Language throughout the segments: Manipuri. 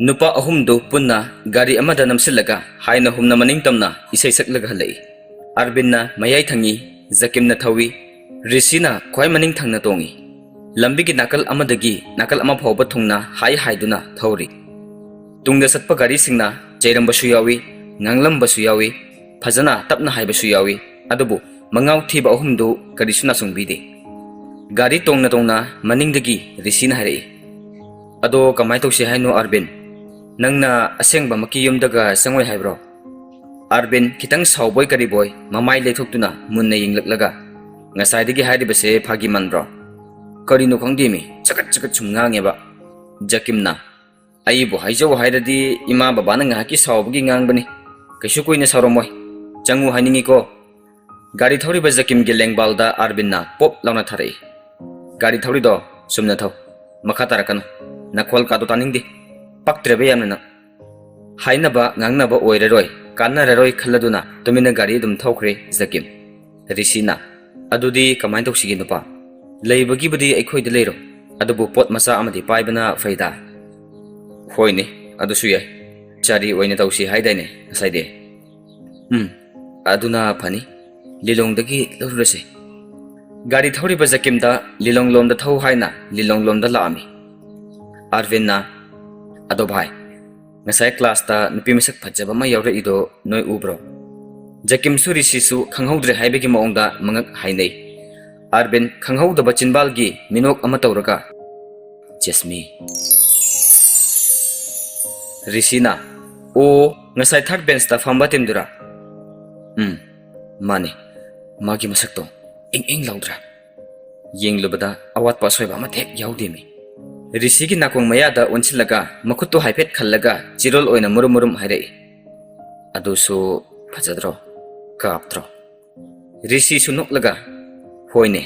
नुपा अहुमदो पुन्ना गाड़ी अमदा नमसिलगा हाइना हुमना मनिंग तमना इसै सकलगा हलई अरबिनना मयाई थंगी जकिमना थवी ऋषिना ख्वाई मनिंग थंगना तोंगी लंबी की नाकल अमदगी नाकल अमा फावबा थुंगना हाई हाइदुना थौरी तुंगदा सत्पा गाड़ी सिंगना जैरंबसु यावी nganglambasु yawi phajana tapna haibasu yawi adubu mangaw thiba ahumdu karisuna sungbide gari tongna maningdagi risina harai ado kamai tawsi haino Arvin nangna asengba maki yumdaga sangoi haibro Arvin kitang sawboy kari boy mamai leithoktuna munna yinglaklaga ngasaidagi haidibase phagi manbro karino khangdimi chakat chumngangeba jakimna aibo haijaw haidadi ima babana ngaki sawbagi ngangbani कैसु कोई ने सारोमोय चंगु हाइनिंगी को गाड़ी थौरी बजकिम गे लेंगबालदा Arvin पोप लाउना थारै गाड़ी थौरी दो सुमना थौ मखा तारकन नखोल का दो तानिंगदि पक्त्रेबे यामना हाइनबा ngangnaba ओइररोय कानररोय खल्लदुना तुमिना गाड़ी दुम थौख्रे जकिम ऋषिना अदुदी कमाइन तौसिगी नुपा लेबगी बदी अखोइद लेरो अदुबु पोत मसा अमदि पाइबना फैदा होइने अदुसु याय चारी ओइने तौसी हाइदाइने साइदे अदुना फनी लिलोंगदगी लौरसे गाड़ी थौरी बजकिमदा लिलोंग लोमदा थौ हाइना लिलोंग लोमदा लामी Arvin अदो भाई ngasai class ta nupi misak phajaba ma yawre ido noi ubro jakim su risisu khanghaudre haibegi maungda mangak hainei Arvin khanghaudaba chinbal gi minok ama tawraga Jasmi Risina o ngasai third bench ta famba timdura mane magi masak to ing laudra yenglubada awat pasoi ba ma thek yaudemi Risigi nakong mayada onsilaga makuto haipet khallaga chirol oina murum hairei adusu phajadro kaptro Risi sunoklaga hoine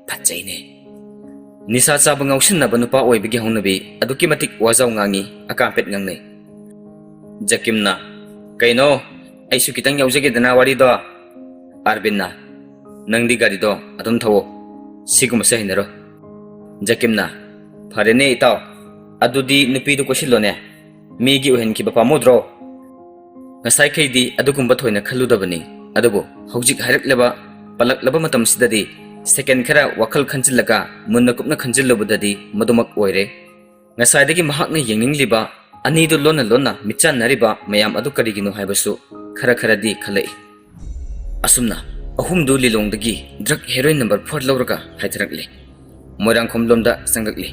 phajaine nisa chaba ngausinna banupa oibigi hongnabi aduki matik wajaw ngangi akampet ngangnei Jakimna kaino aisu kitang yaujage dana wari do Arvin nangdi gari do adum thawo siguma sahinero Jakimna Farene itaw adudi nupi du kosilone migi ohen ki bapa modro ngasai khaidi adugumba thoina khaludabani adugo hojik hairak palak laba matam sidadi second khara wakhal khanjilaga munna kupna khanjilubudadi madumak oire ngasai dagi mahakna yengingliba ani du lona michan nariba mayam adu karigino haibasu khara di khalai asumna ahum du lilongdagi drug heroin number 4 lawraga haitharakle moirang khomlomda sangakle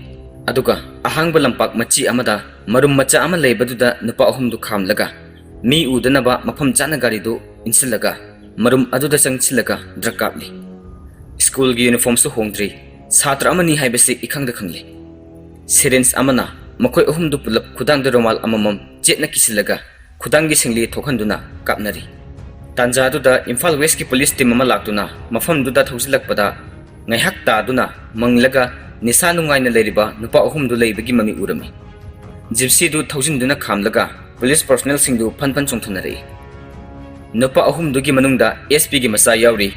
aduga ahangba lampak machi amada marum macha ama leibaduda nupa ahumdu khamlaga mi udanaba mafam chana gari du insilaga marum aduda changchilaga drakapli school gi uniform su hongdri satra amani haibasi ikhangda khangle syringe amana makoi ahumdu pulap khudang de romal amamam chetna kisilaga khudang gi singli thokhanduna kapnari tanja duda Imphal West ki police team ama laktuna mafam duda thausilakpada ngaihak ta duna manglaga Nisa nungaina leriba nupa ahumdu leibagi mami urami Gypsy du thausinduna khamlaga police personnel singdu phan chongthanari nupa ahumdu gi manungda SP gi masa yauri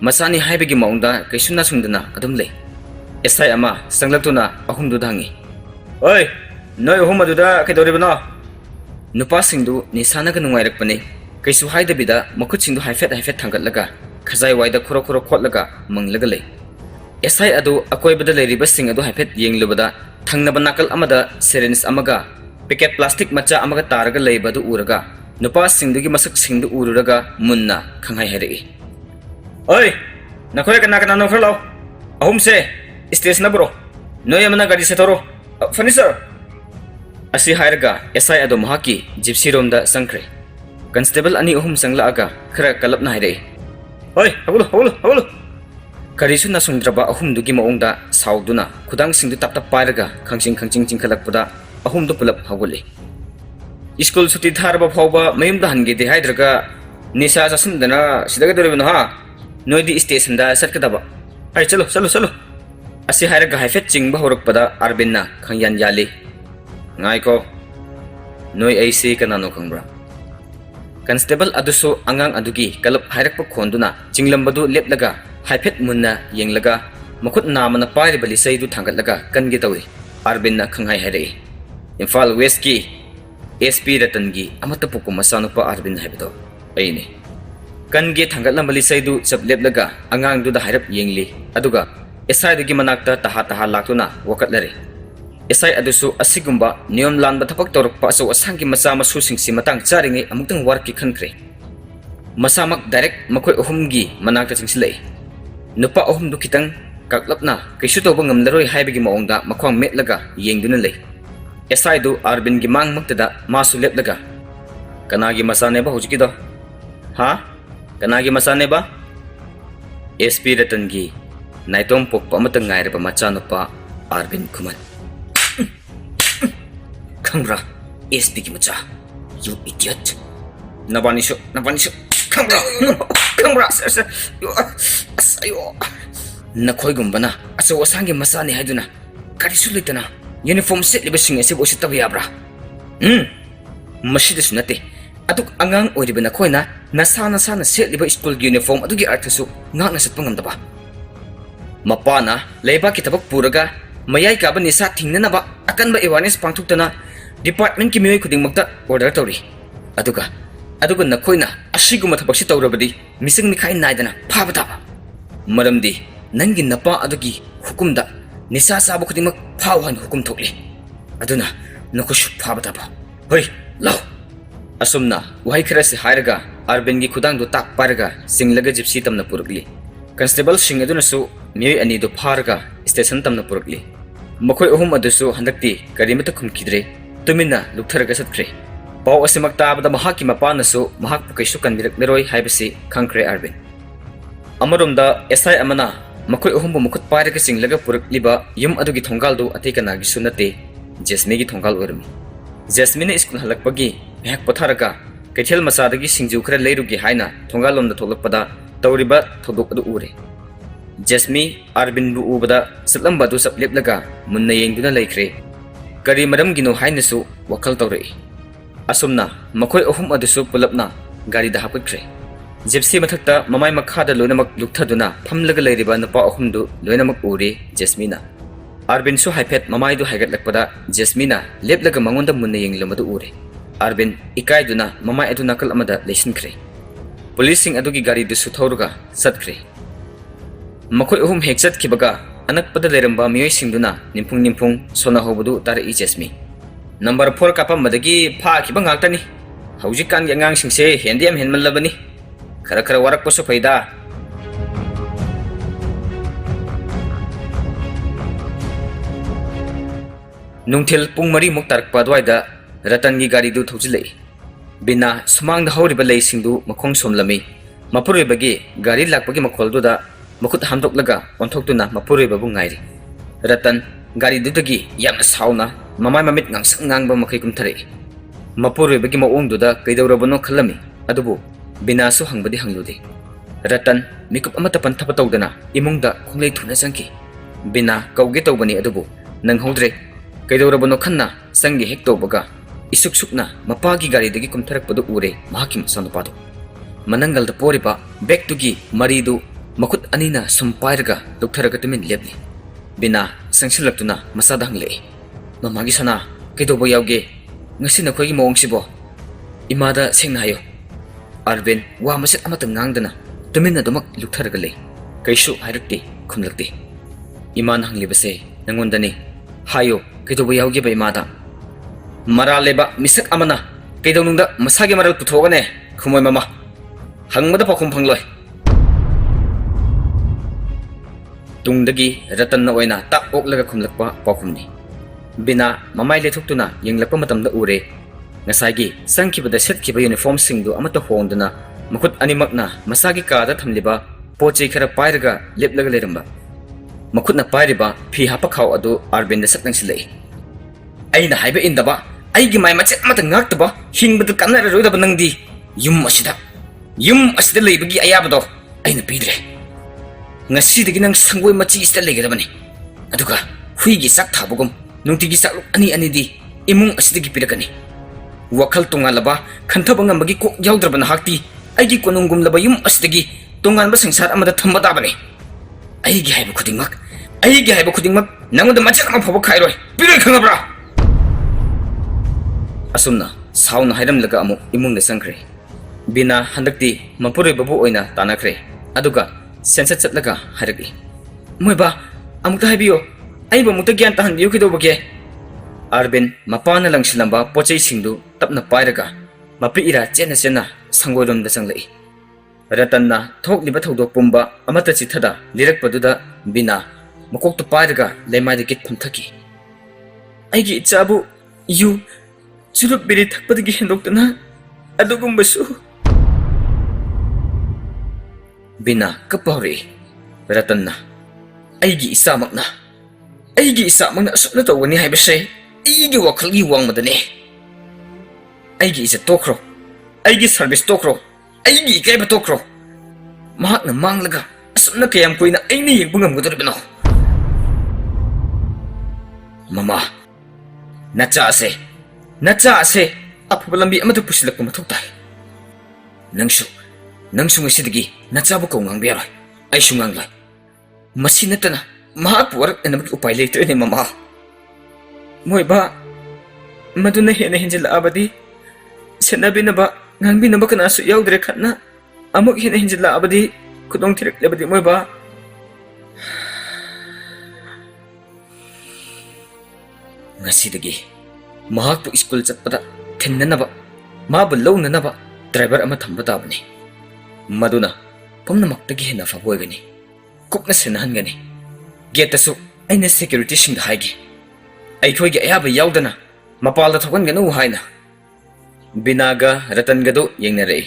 masani haibagi maungda kaisuna sungdana adum le SI ama sanglaktuna ahumdu dangi oi noi ahumadu da kaidoribano nupa singdu nisana ga nungairakpane kaisu haidabida makut singdu haifet thangatlaga khazai waida khoro khotlaga manglaga le SI adu akoi bada leriba sing adu haifet yenglubada thangnaba nakal amada syringe amaga packet plastic macha amaga taraga leibadu uraga nupa singdugi masak singdu ururaga munna khangai herei oi nakhoi kana no khalo ahum se station bro noy amana gari se toro furniture asi hairaga SI adu mahaki gypsy room da sangkre constable ani ahum sangla aga khara kalapna herei oi habulu Karisu na sungdraba ahumdugi maungda sauduna khudang singdu tap pairaga khangching chingkhalakpada ahumdu pulap hagule school suti tharba phawba mayumda hange de haidraga nisa jasundana sidaga doribno ha noidi station da satkadaba ai chalo asi hairaga haifet chingba horakpada Arvin khangyan yali ngai ko noi aise kanano khangbra constable aduso angang adugi kalap hairakpa khonduna chinglambadu leplaga haifet munna yenglaga makut namana pairibali saidu thangatlaga kangi tawi Arvin khangai hairei Imphal West ki SP Ratangi amata popo masanupa Arvin haibdo aine kange thangatlamba lisaidu chap leplaga angang du da hairap yengli aduga SI dagi manakta taha laktuna wakatlare SI adusu asigumba niyom lanba thapak torokpa aso asangi masa masu singsi matang charingi amutang warki khankre masamak direct makoi ohumgi manakta chingsilai nupa ohum du kitang kaklapna kaisu toba ngamlaroi haibagi maongda makhwang metlaga yengduna lei SI du Arvin gi mang maktada masu leplaga kanagi masane ba hujiki do ha kanagi masane ba SP Ratangi Naitom pokpa amatang ngairaba machanupa Arvin Kuman Kangra SP ki macha you idiot Nabanisho Kangra sir asayo Nakoy gumbana aso wasangi masani haiduna karisu litana uniform set liba singa se bosi tabiyabra mashida sunate atuk angang oriba nakoyna nasana set liba school uniform adugi arthasu ngakna satpangam mapana leiba kitabak puraga mayai ka ba nisa thingnanaba akanba awareness pangthuktana department ki miyoi khuding makta order tawri aduga nakoyna asiguma thabaksi tawrabadi mising mikhai naidana phabata maramdi nangi napa adugi hukumda nisa sabu khudingmak phawhan hukum thokli aduna nakushu phabata hoi law asumna wahai kharasi hairaga Arvin gi khudang do tak paraga singlaga gypsy tamna purukli constable sing aduna su miyoi ani do pharga station tamna purukli makhoi ohum adusu handakti karimata khumkidre tumina luktharaga satkre paw asimak tabada mahaki mapana su mahak pukaisu kandirak neroi haibasi khangkre Arvin amarumda SI amana makhoi ohum mukut paraga singlaga purukliba yum adugi thongal do atekana gi sunate Jasmine gi thongal ormi Jasmine school halakpagi hek patharaga kaithel masadagi singju khara leirugi haina thongal lomda tholakpada tawriba thodok adu ure Jasmine Arvin bu ubada satlamba du sapleplaga munna yengduna laikre kari maram gino hainasu wakal tawrei asumna makhoi ohum adusu pulapna gari da hapkre gypsy mathakta mamai makhada loinamak lukthaduna phamlaga leiriba napa ohum du loinamak ure Jasmine Arvin su haipet mamai du haigatlakpada Jasmine leplaga mangonda munna yenglamadu ure Arvin ikai duna mamai adu nakal amada leisinkre policing adugi gari du suthauruga satkre makhoi ohum hekchat kibaga anakpada leramba miyoi singduna nimpung sona hobudu tari Jasmine number 4 kapam madagi pha kiba ngaktani haujikan gi angang singse hendiam henmallabani khara warak pasu faida nungthil pung mari muk tarakpa dwaida Ratan gi gari du thojilei bina sumang da horiba lei singdu makhong somlami mapuri bagi gari lakpagi makhol du da makut hamdok laga onthokduna mapuri babu ngairi Ratan gari du dagi yamna sauna mamai mamit ngang ba makai kumthare mapuri bagi maong du da kaidawrabano khalami adubu bina su hangbadi hanglude Ratan mikup amata panthapa tawdana imungda khonglei thuna sangki bina kauge tawbani adubu nang hodre kaidawrabano khanna sangi hek tawbaga isuk-sukna mapagi gari dagi kumtharakpadu ure mahaki masanupado manangal da poriba bek tugi maridu makut anina sumpairaga doktharaga tumin lepli bina sangsilaktuna masada hanglei mamagi sana kaidoba yauge ngasi nakhoi mawong sibo imada sengna hayo Arvin wa maset amata ngangdana tumin na dumak luktharaga lei kaisu hairakti khumlakti iman hanglibase nangondani hayo kaidoba yauge ba imada Maral leba misak amana kaidonungda masagi maral puthogane khumoi mama hangmada pakhum phangloi tungdagi Ratan na oina ta oklaga khumlakpa pakhumni bina mamai lethuktuna yenglakpa matamda ure ngasagi sangkibada setkiba uniform singdu amata hongdana makut animakna masagi kada thamliba pochei khara pairaga leplaga leramba makutna pairiba phi hapa khaw adu Arvin da satnangsilei aina haiba indaba aigi mai machet amata ngaktaba hingbadu kanara roidaba nangdi yum asida leibagi ayabado aina pidre ngasidagi nang sangoi machi ista legadabani aduga huigi sak thabugum nungtigi sakluk ani di imung asidagi pirakani wakal tongalaba khantaba ngambagi kok yawdrabana hakti aigi konungum laba yum asidagi tonganba sangsar amada thambadabani aigi haiba khudingmak nangoda machet ama phoba khairoi piroi khangabra asumna sauna hairam laga amuk imung na sangkre. Bina handakti mapuri babu oina tanakre. Aduga sensa chatlaga haragi. Moi ba amukta haibiyo. Ai ba mukta gyan tahan biyo kido bage. Arvin mapana lang silamba pochai singdu tapna pairaga. Mapri ira chena chena sangoidom da sanglai. Ratan na thok liba thodok pumba amata chithada lirak paduda bina makok to pairaga lemai de kit phamthaki. Aigi ichabu yu churup biri thakpadagi hendoktana adugumbasu. Bina kapahori Ratan na aigi isamakna asukna tawani haibase aigi wakhalgi wangmadane. Aigi isa tokro aigi service tokro aigi ikaiba tokro mahakna manglaga asukna kayam koina aina yengbu ngamgadoribano. Mama nacha ase afaba lambi amata pusilakpa mathau tai. Nangsu ngasidagi nachabu kau ngangbiaroy aisu nganglay. Masi natana mahak warak enamagi upay leitrene mama. Moi ba maduna hena hinjil abadi senabi na ba ngangbi na ba kanasu yaudre khatna amuk hena hinjil abadi kudong tirik labadi moi ba. Ngasidagi mahak tu school chatpada thenna mabu lawna ba driver ama thamba tabani. Maduna pumnamaktagi hena faboygani kupna senahangani. Getasu aina security sing haigi. Aikhoigi ayaba yaudana mapalda thokanganu haina. Binaga Ratan gadu yengnarei.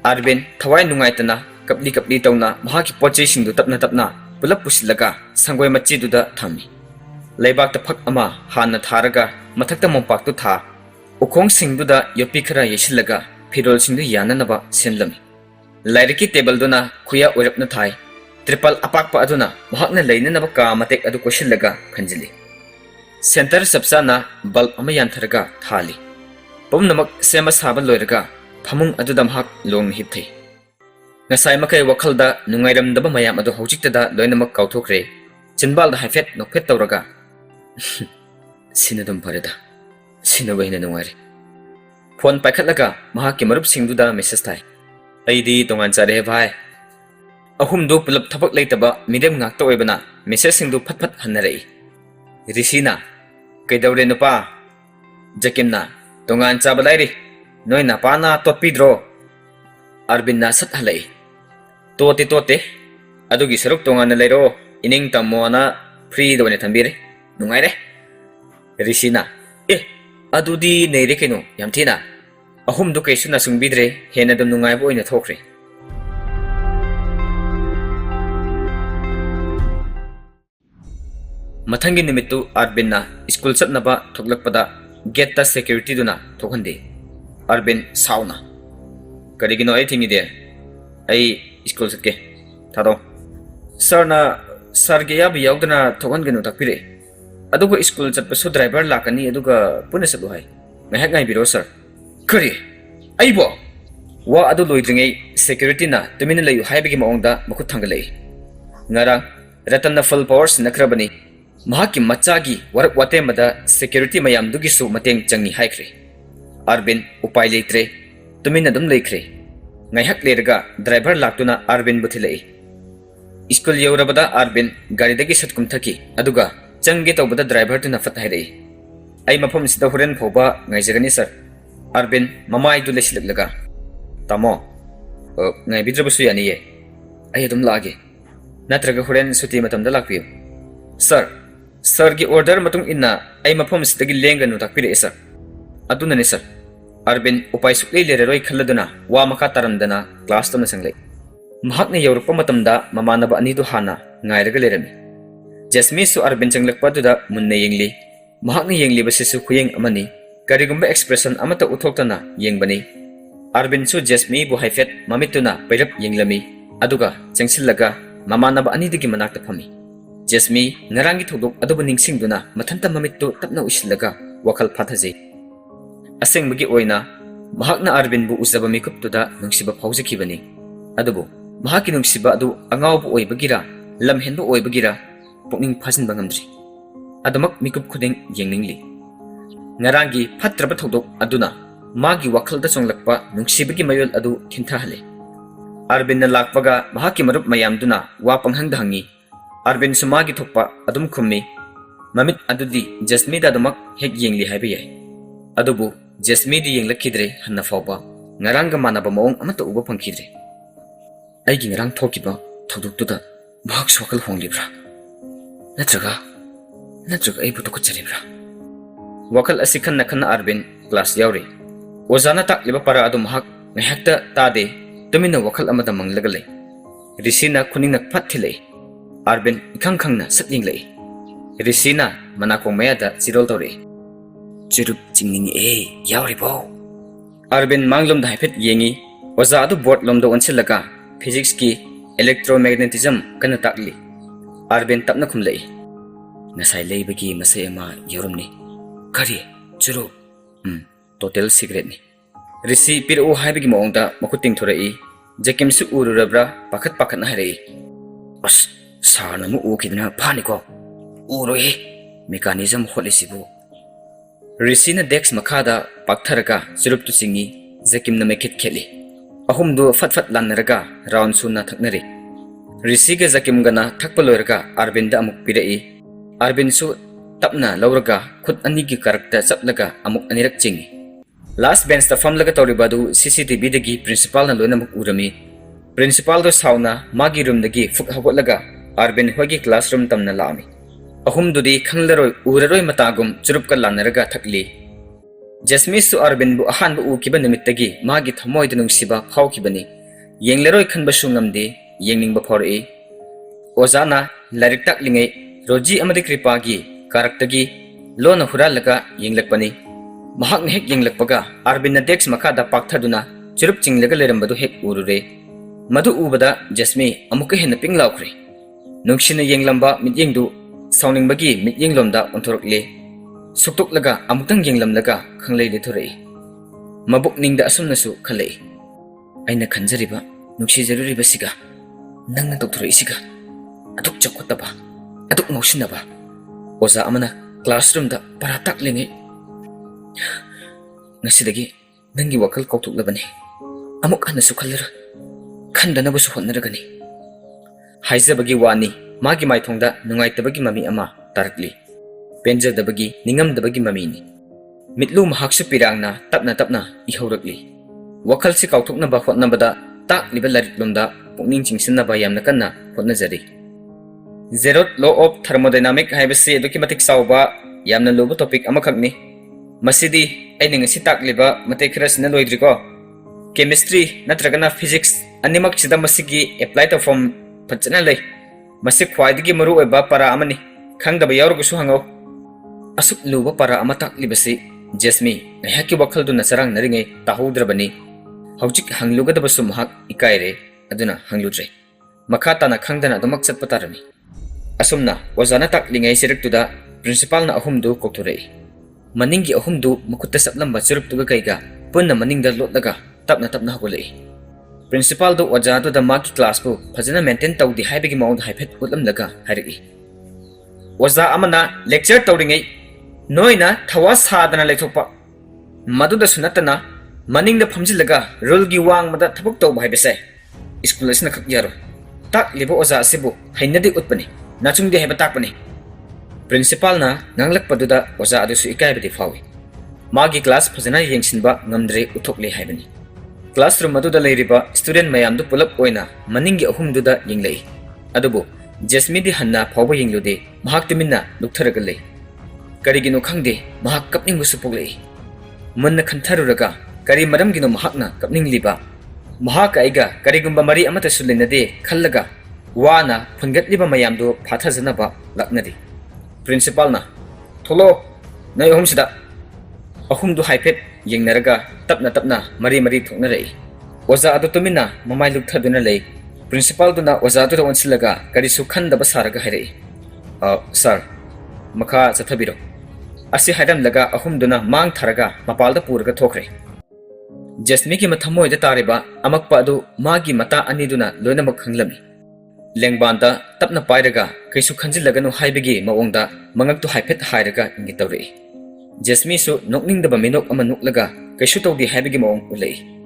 Arvin thawai nungaitana kapli tawna mahaki pochai singdu tapna pulap pusilaga sangoi machiduda thami. Leibak phak ama hanna tharaga mathakta mompaktu tha ukhong singduda yopi khara yesilaga phirol singdu yananaba senlami. Lairiki table duna khuya oirapna thai triple apakpa aduna mahakna leinanaba ka matek adu kosilaga khanjili. Center sabsana bulb ama yantharaga thali. Pumnamak sema saba loiraga phamung aduda mahak long hipthai. Ngasai makai wakhalda nungairamdaba mayam adu hojiktada loinamak kauthokre. Chinbalda haifet nokphet tawraga sinadum pareda sinabahina nungairi. Phone paikhatlaga mahakki marup singduda message thai. Aidi tongan chare bhai ahumdu pulap thabak leitaba midem ngakta oibana message singdu phat hannarei. Risina kaidawre nupa Jakimna tongan chaba lairi noi na pana totpidro. Arvin na sat halai tote adugi saruk tongan na leiro ining tamona free do ne thambire nungaire. Risina adudi neire keno yamthina ahumdu kaisu na sungbidre hena dum nungai bo ina thokre. Mathangi nimittu Arvin na school chatnaba thoklakpada gate ta security duna thokhande. Arvin sauna karigino ai thingi de ai school chatke thado sir na sir ge yab yaudana thokan genu takpire aduga school chatpasu driver lakani aduga puna sadu hai ngahak ngai biro sir. Kari aibo wa adu loidringai security na tumina layu haibagi maongda makut thangalai. Ngarang Ratan na full powers nakrabani mahaki machagi warak watemada security mayam dugisu mateng changi haikre. Arvin upay leitre tumina dum leikre. Ngaihak lerga driver laktuna Arvin buthilai. School yaurabada Arvin garidagi satkum thaki aduga changi tawbada driver tuna fathairei. Ai mafam sida horen phoba ngaijagani sir. Arvin mamai du lesilaglaga tamo ngai bidrabasu yani ye ai adum lage natraga horen suti matamda lakpiyo. Sir gi order matung inna ai mafam sidagi lenganu takpire sir. Aduna ne sir. Arvin upay suklei lereroi khalladuna wa makha taramdana class tamna sanglai. Mahakna yaurukpa matamda mamanaba anidu hana ngairaga lerami. Jasmine su Arvin changlakpa duda munna yengli. Mahakna yengli basisu khuyeng amani karigumba expression amata uthoktana yengbani. Arvin su Jasmine bu haifet mamituna pairap yenglami aduga changsillaga mamanaba anidagi manakta phami. Jasmine ngarangi thodok aduba ningsingduna mathanta mamittu tapna usillaga wakhal phathajei. Asengbagi oina mahakna Arvin bu uzaba mikuptuda nungsiba phawjikibani. Adubu mahaki nungsiba adu angawbu oibagira lamhenbu oibagira pukning phajinba ngamdri. Adumak mikup khudeng yengningli. Ngarangi phatraba thodok aduna magi wakhal da songlakpa nungsibagi mayol adu thintahale. Arvin na lakpaga mahaki marup mayamduna wa panghangda hangi. Arvin sumagi thokpa adum khummi. Mamit adudi Jasmi da adumak hek yengli haiba yai. Adubu Jasmi di yenglakidre hanna fawba ngaranga manaba maong amata uba pangkidre. Aigi ngarang thokiba thoduktuda mahak swakal honglibra. Natraga aibu tukutjaribra. Wakal asikan nakana Arvin class yauri. Ozana takliba para adu mahak ngahakta tade tumina wakal amada manglagale. Risina kuning nakpathile. Arvin ikhang-khangna satyinglai. Risina manakong mayada sirol tore. Churup chingningi yauri bo. Arvin manglom da haipet yengi. Oza adu board lomdo onsilaga physics ki electromagnetism kana takli. Arvin tapna khumlai. Nasai leibagi masai ama yorumni. Kari churu. Total secret ni. Risi piru haibagi maongda makuting thorai. Jakim su ururabra pakat na harai. As sarna mu ukidna pani ko. Uroi mechanism holisibu. Risi na dex makada paktharaka surup tu singi Jakim na mekit kheli. Ahumdu fat lanaraga round suna thaknari. Risi ga Jakim gana thakpaloiraga Arvinda amuk pirai. Arvin su tapna lauraga khut ani gi karakta chaplaga amuk anirak chingi. Last bench ta famlaga toribadu CCTV dagi principal na loina muk urami. Principal do sauna magi room dagi fuk hagotlaga Arvin hogi classroom tamna laami. Ahumdudi khanglaroi uraroi matagum churupka lanaraga thakli. Jasmi su Arvin bu ahan bu ukiba nimittagi magi thamoi da nungsiba phawkibani. Yenglaroi khanba su ngamdi yengningba phorei. Ozana larik taklingai Roji amadi kripagi karaktagi lona huralaga yenglakpani. Mahak hek yenglakpaga Arvin na dex makada pakthaduna churup chinglaga lerambadu hek urure. Madu ubada Jasmi amuka henna pinglaukre. Nungshina yenglamba mityengdu sauningbagi mityenglomda onthorokle. Suktuklaga amutang yenglamlaga khanglei lethorei. Mabuk ningda asumnasu khalei. Aina khanjariba nungsijaruriba siga nangna doktoroi siga aduk chakhotaba aduk ngausinaba. Oza amana classroom da para taklingai. Ngasidagi nangi wakal kautuklabani. Amuk hanasu khallara. Khandanabasu hotnaragani. Haizabagi wani magi maithongda nungaitabagi mami ama tarakli. Penjadabagi ningamdabagi mami ni. Mitlu mahaksu pirangna tapna ihaurakli. Wakal si kautuknaba hotnabada takliba lariklomda pukning chingsinnaba yamna kanna hotnajari. Zeroth law of thermodynamic haibasi aduki sauba yamna lubu topic amakhakni. Masidi aina ngasi takliba matek khara loidriko. Chemistry natragana physics animak sida masigi apply to form phachana lei. Masik khwaidagi maru oiba para amani khangdaba yaurgusu hango. Asuk luba para ama taklibasi Jasmi ngahaki wakhal du nasarang naringai tahoudrabani. Haujik hanglugadabasum hak ikaire aduna hangludre. Makata na khangdana adumak chatpatarani. Asumna wazana taklingai siraktuda principal na ahumdu kokthorei. Maningi ahumdu makutta saplamba churuptuga kaiga punna maningda lotlaga tapna hagolei. Principal do wajadu da maki class bu phajana maintain tawdi haibagi maung haiphet utlamlaga hairi. Waza amana lecture tawringai noina thawa sadana leithokpa. Maduda sunatana maningda phamjilaga rule gi wangmada thabuk tawba haibase. School asina khak yaro. Tak libo oza asibu hainadi utpani. Nachungdi haiba takpani. Principal na nanglakpaduda oza adusu ikaibadi fawi. Magi class phajana yengsinba ngamdre uthokle haibani. Classroom aduda leiriba student mayamdu pulap oina maningi ahumduda yenglei. Adubu Jasmi di hanna phawba yenglude mahak tuminna luktharaga lei. Karigino khangde mahak kapningbu supoglei. Munna khantharuraga kari maramgino mahakna kapningliba. Mahak aiga karigumba mari amata sulinade khallaga wana phungatliba mayamdu phathajanaba laknadi. Principal na tholo nay ahumsida ahumdu haipet yengnaraga tapna mari thoknarai. Oza adu tumina mamai lukthaduna lei. Principal duna oza adu onsilaga karisu khandaba saraga hairei. Sir makha chathabiro. Asi hairamlaga ahumduna mang tharaga mapalda puraga thokre. Jasmi ki mathamoida tariba amakpa adu magi mata aniduna loinamak khanglami. Lengbanda tapna pairaga kaisu khanjilaganu haibigi maongda mangaktu haipet hairaga ingi tawrei. Jasmi su nokningdaba minok ama nuklaga ꯀꯩꯁꯨ ꯇꯧꯗꯦ ꯍꯥꯏꯕꯒꯤ ꯃꯑꯣꯡ ꯎꯠꯂꯛꯏ